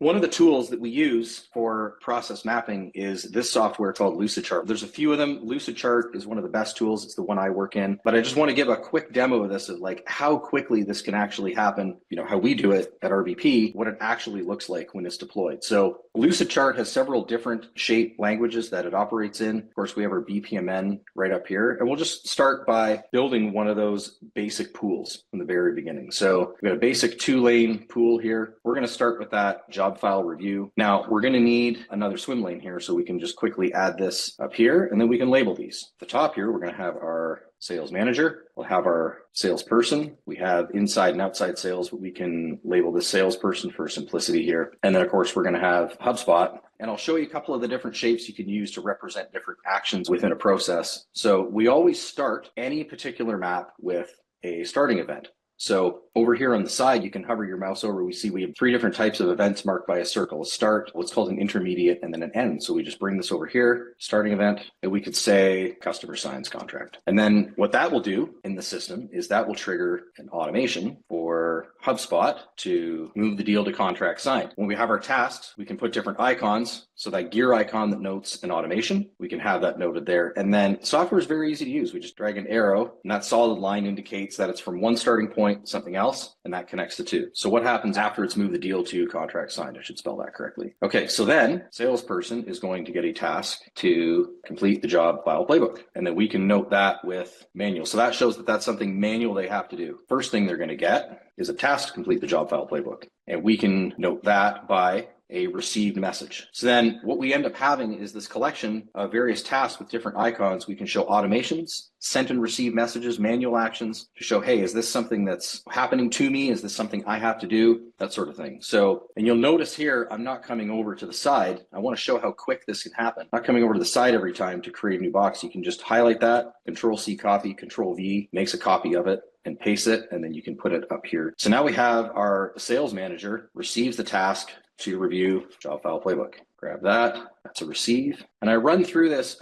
One of the tools that we use for process mapping is this software called LucidChart. There's a few of them. LucidChart is one of the best tools. It's the one I work in. But I just want to give a quick demo of this, of like how quickly this can actually happen, how we do it at RBP, what it actually looks like when it's deployed. So LucidChart has several different shape languages that it operates in. Of course, we have our BPMN right up here. And we'll just start by building one of those basic pools from the very beginning. So we've got a basic 2-lane pool here. We're going to start with that job file review. Now we're going to need another swim lane here, so we can just quickly add this up here, and then we can label these. At the top here, we're going to have our sales manager. We'll have our salesperson. We have inside and outside sales, but we can label this salesperson for simplicity here. And then of course, we're going to have HubSpot. And I'll show you a couple of the different shapes you can use to represent different actions within a process. So we always start any particular map with a starting event. So over here on the side, you can hover your mouse over. We see we have 3 different types of events marked by a circle: a start, what's called an intermediate, and then an end. So we just bring this over here, starting event, and we could say customer signs contract. And then what that will do in the system is that will trigger an automation for HubSpot to move the deal to contract signed. When we have our tasks, we can put different icons. So that gear icon that notes an automation, we can have that noted there. And then software is very easy to use. We just drag an arrow, and that solid line indicates that it's from one starting point to something else, and that connects the two. So what happens after it's moved the deal to contract signed? I should spell that correctly. Okay, so then salesperson is going to get a task to complete the job file playbook. And then we can note that with manual. So that shows that that's something manual they have to do. First thing they're going to get is a task to complete the job file playbook. And we can note that by a received message. So then what we end up having is this collection of various tasks with different icons. We can show automations, sent and received messages, manual actions to show, hey, is this something that's happening to me? Is this something I have to do? That sort of thing. So, and you'll notice here, I'm not coming over to the side. I want to show how quick this can happen. Not coming over to the side every time to create a new box. You can just highlight that, Control C copy, Control V makes a copy of it and paste it, and then you can put it up here. So now we have our sales manager receives the task to review job file playbook. Grab that, that's a receive. And I run through this.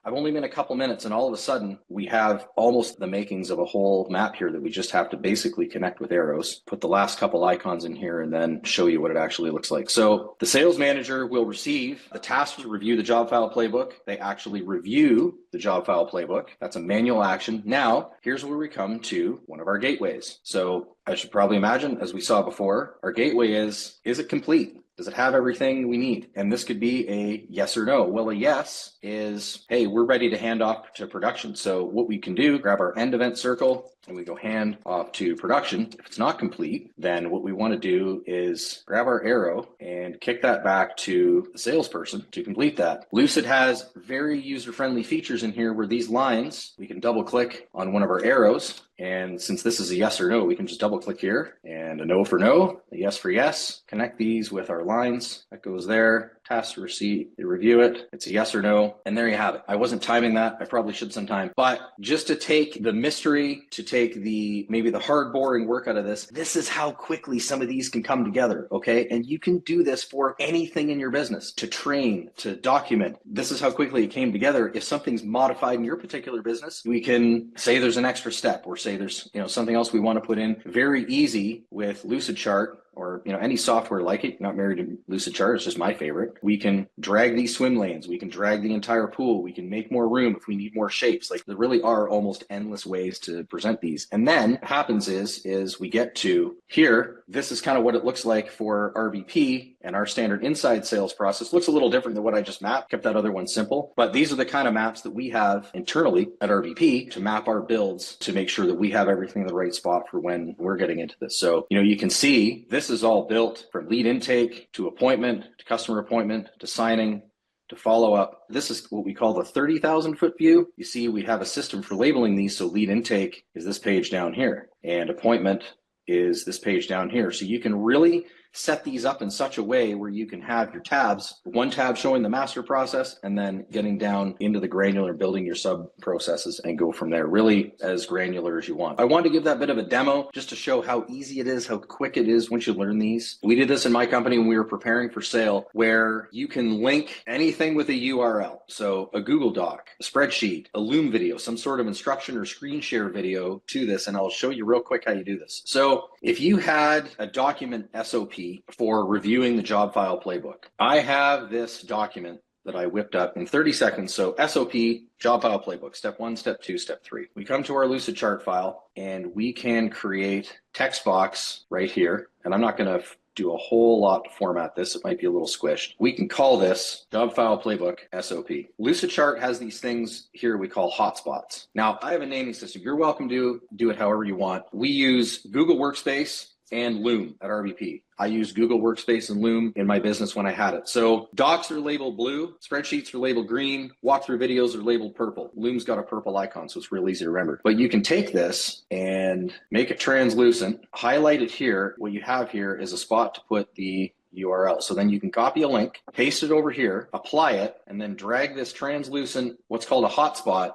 I've only been a couple minutes, and all of a sudden we have almost the makings of a whole map here that we just have to basically connect with arrows, put the last couple icons in here, and then show you what it actually looks like. So the sales manager will receive the task to review the job file playbook. They actually review the job file playbook. That's a manual action. Now, here's where we come to one of our gateways. So I should probably imagine, as we saw before, our gateway is it complete? Does it have everything we need? And this could be a yes or no. Well, a yes is, hey, we're ready to hand off to production. So what we can do, grab our end event circle, and we go hand off to production. If it's not complete, then what we want to do is grab our arrow and kick that back to the salesperson to complete that. Lucid has very user-friendly features in here where these lines, we can double click on one of our arrows. And since this is a yes or no, we can just double click here, and a no for no, a yes for yes. Connect these with our lines. That goes there. Task to receipt, they review it. It's a yes or no. And there you have it. I wasn't timing that. I probably should sometime. But just to take the mystery, to take maybe the hard, boring work out of this, this is how quickly some of these can come together, okay? And you can do this for anything in your business, to train, to document. This is how quickly it came together. If something's modified in your particular business, we can say there's an extra step, or say there's something else we want to put in. Very easy with LucidChart, or any software like it. Not married to LucidChart, it's just my favorite. We can drag these swim lanes, we can drag the entire pool, we can make more room if we need more shapes. Like, there really are almost endless ways to present these. And then what happens is we get to here, this is kind of what it looks like for RBP, and our standard inside sales process looks a little different than what I just mapped. Kept that other one simple, but these are the kind of maps that we have internally at RBP to map our builds to make sure that we have everything in the right spot for when we're getting into this. So, you can see this is all built from lead intake to appointment, to customer appointment, to signing, to follow up. This is what we call the 30,000 foot view. You see, we have a system for labeling these. So lead intake is this page down here, and appointment is this page down here. So you can really set these up in such a way where you can have your tabs, one tab showing the master process, and then getting down into the granular, building your sub processes, and go from there, really as granular as you want. I wanted to give that bit of a demo just to show how easy it is, how quick it is once you learn these. We did this in my company when we were preparing for sale, where you can link anything with a URL. So a Google Doc, a spreadsheet, a Loom video, some sort of instruction or screen share video to this, and I'll show you real quick how you do this. So if you had a document SOP, recipe for reviewing the job file playbook. I have this document that I whipped up in 30 seconds. So SOP, job file playbook, step 1, step 2, step 3. We come to our LucidChart file and we can create text box right here. And I'm not going to do a whole lot to format this. It might be a little squished. We can call this job file playbook SOP. LucidChart has these things here we call hotspots. Now, I have a naming system. You're welcome to do it however you want. We use Google Workspace and Loom at RVP. I use Google Workspace and Loom in my business when I had it. So docs are labeled blue, spreadsheets are labeled green, walkthrough videos are labeled purple. Loom's got a purple icon, so it's real easy to remember. But you can take this and make it translucent, highlight it here. What you have here is a spot to put the URL. So then you can copy a link, paste it over here, apply it, and then drag this translucent, what's called a hotspot,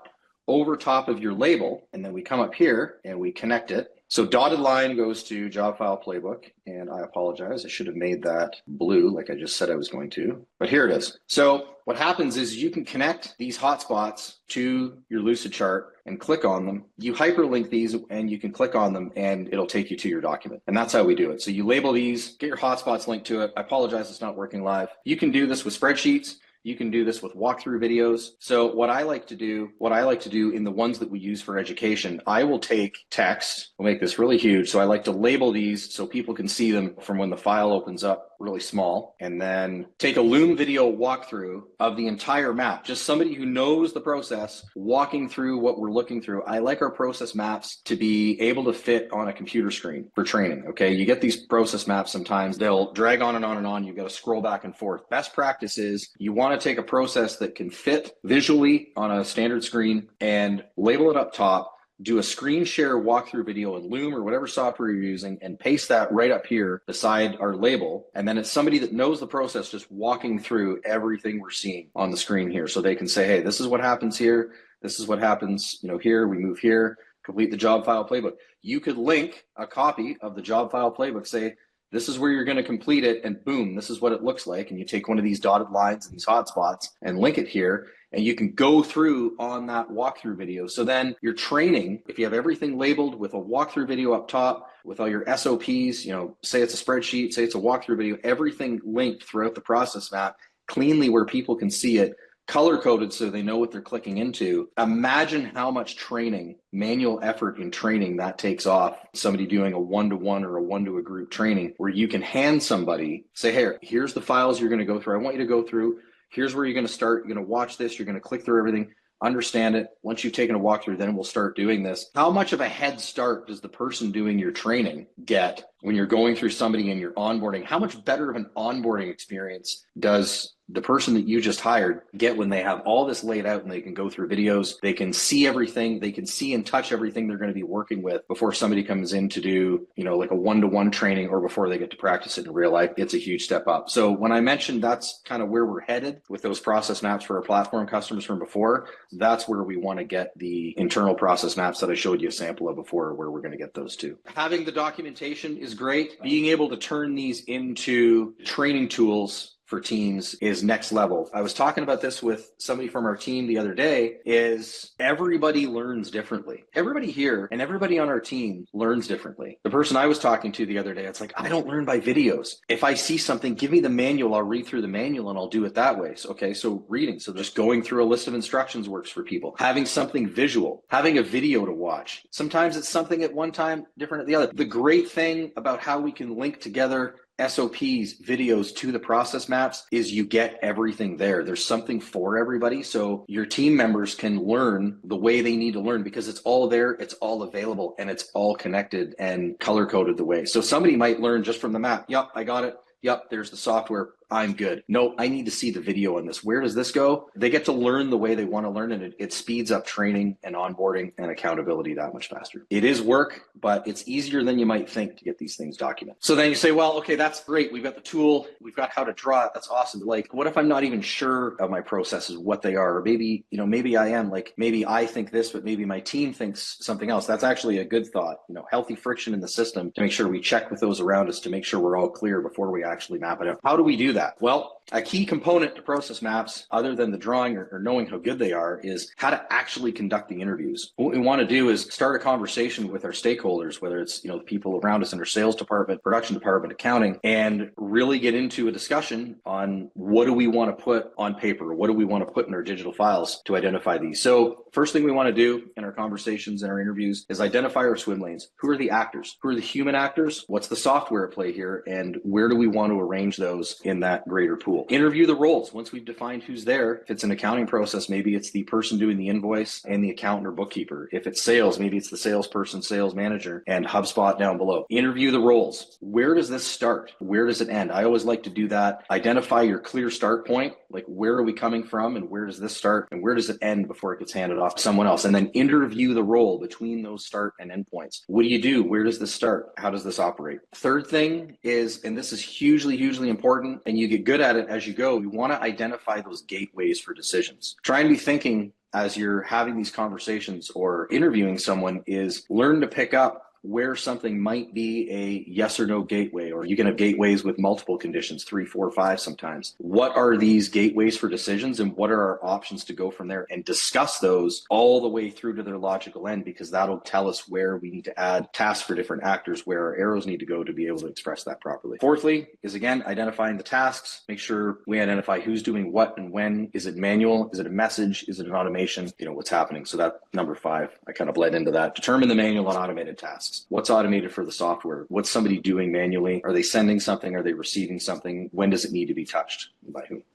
over top of your label. And then we come up here and we connect it. So dotted line goes to job file playbook, and I apologize. I should have made that blue like I just said I was going to, but here it is. So what happens is you can connect these hotspots to your LucidChart and click on them. You hyperlink these and you can click on them and it'll take you to your document. And that's how we do it. So you label these, get your hotspots linked to it. I apologize, it's not working live. You can do this with spreadsheets. You can do this with walkthrough videos. So what I like to do in the ones that we use for education, I will take text, we'll make this really huge. So I like to label these so people can see them from when the file opens up really small, and then take a Loom video walkthrough of the entire map. Just somebody who knows the process walking through what we're looking through. I like our process maps to be able to fit on a computer screen for training, okay? You get these process maps sometimes, they'll drag on and on and on. You've got to scroll back and forth. Best practice is you want to take a process that can fit visually on a standard screen and label it up top, do a screen share walkthrough video in Loom or whatever software you're using, and paste that right up here beside our label. And then it's somebody that knows the process just walking through everything we're seeing on the screen here. So they can say, hey, this is what happens here. This is what happens, here, we move here, complete the job file playbook. You could link a copy of the job file playbook, say, this is where you're going to complete it, and boom, this is what it looks like. And you take one of these dotted lines and these hotspots and link it here, and you can go through on that walkthrough video. So then your training, if you have everything labeled with a walkthrough video up top, with all your SOPs, say it's a spreadsheet, say it's a walkthrough video, everything linked throughout the process map cleanly where people can see it, color-coded so they know what they're clicking into. Imagine how much training, manual effort in training that takes off somebody doing a one-to-one or a one-to-a-group training where you can hand somebody, say, hey, here's the files you're going to go through. I want you to go through. Here's where you're going to start. You're going to watch this. You're going to click through everything, understand it. Once you've taken a walkthrough, then we'll start doing this. How much of a head start does the person doing your training get when you're going through somebody and you're onboarding? How much better of an onboarding experience does the person that you just hired get when they have all this laid out and they can go through videos, they can see everything, they can see and touch everything they're going to be working with before somebody comes in to do, like a one-to-one training or before they get to practice it in real life? It's a huge step up. So when I mentioned that's kind of where we're headed with those process maps for our platform customers from before, that's where we want to get the internal process maps that I showed you a sample of before, where we're going to get those to. Having the documentation is great. Being able to turn these into training tools for teams is next level. I was talking about this with somebody from our team the other day, is everybody learns differently. Everybody here and everybody on our team learns differently. The person I was talking to the other day, it's like, I don't learn by videos. If I see something, give me the manual, I'll read through the manual and I'll do it that way. So reading. So just going through a list of instructions works for people. Having something visual, having a video to watch. Sometimes it's something at one time, different at the other. The great thing about how we can link together SOPs, videos to the process maps is you get everything there. There's something for everybody. So your team members can learn the way they need to learn because it's all there, it's all available, and it's all connected and color-coded the way. So somebody might learn just from the map. Yep, I got it. Yep, there's the software. I'm good. No, I need to see the video on this. Where does this go? They get to learn the way they want to learn, and it speeds up training and onboarding and accountability that much faster. It is work, but it's easier than you might think to get these things documented. So then you say, well, okay, that's great. We've got the tool. We've got how to draw it. That's awesome. Like, what if I'm not even sure of my processes, what they are? Or maybe, maybe I am, like, maybe I think this, but maybe my team thinks something else. That's actually a good thought. Healthy friction in the system to make sure we check with those around us to make sure we're all clear before we actually map it out. How do we do that? Well, A key component to process maps, other than the drawing or knowing how good they are, is how to actually conduct the interviews. What we want to do is start a conversation with our stakeholders, whether it's the people around us in our sales department, production department, accounting, and really get into a discussion on what do we want to put on paper, what do we want to put in our digital files to identify these. So first thing we want to do in our conversations and our interviews is identify our swim lanes. Who are the actors? Who are the human actors? What's the software at play here? And where do we want to arrange those in that greater pool? Interview the roles. Once we've defined who's there, if it's an accounting process, maybe it's the person doing the invoice and the accountant or bookkeeper. If it's sales, maybe it's the salesperson, sales manager, and HubSpot down below. Interview the roles. Where does this start? Where does it end? I always like to do that. Identify your clear start point. Like, where are we coming from and where does this start and where does it end before it gets handed off to someone else? And then interview the role between those start and end points. What do you do? Where does this start? How does this operate? Third thing is, and this is hugely, hugely important, and you get good at it as you go, you want to identify those gateways for decisions. Try and be thinking as you're having these conversations or interviewing someone is learn to pick up where something might be a yes or no gateway, or you can have gateways with multiple conditions, 3, 4, 5 sometimes. What are these gateways for decisions and what are our options to go from there, and discuss those all the way through to their logical end, because that'll tell us where we need to add tasks for different actors, where our arrows need to go to be able to express that properly. Fourthly is, again, identifying the tasks. Make sure we identify who's doing what and when. Is it manual? Is it a message? Is it an automation? What's happening. So that number 5, I kind of bled into that. Determine the manual and automated tasks. What's automated for the software? What's somebody doing manually? Are they sending something? Are they receiving something? When does it need to be touched? By whom?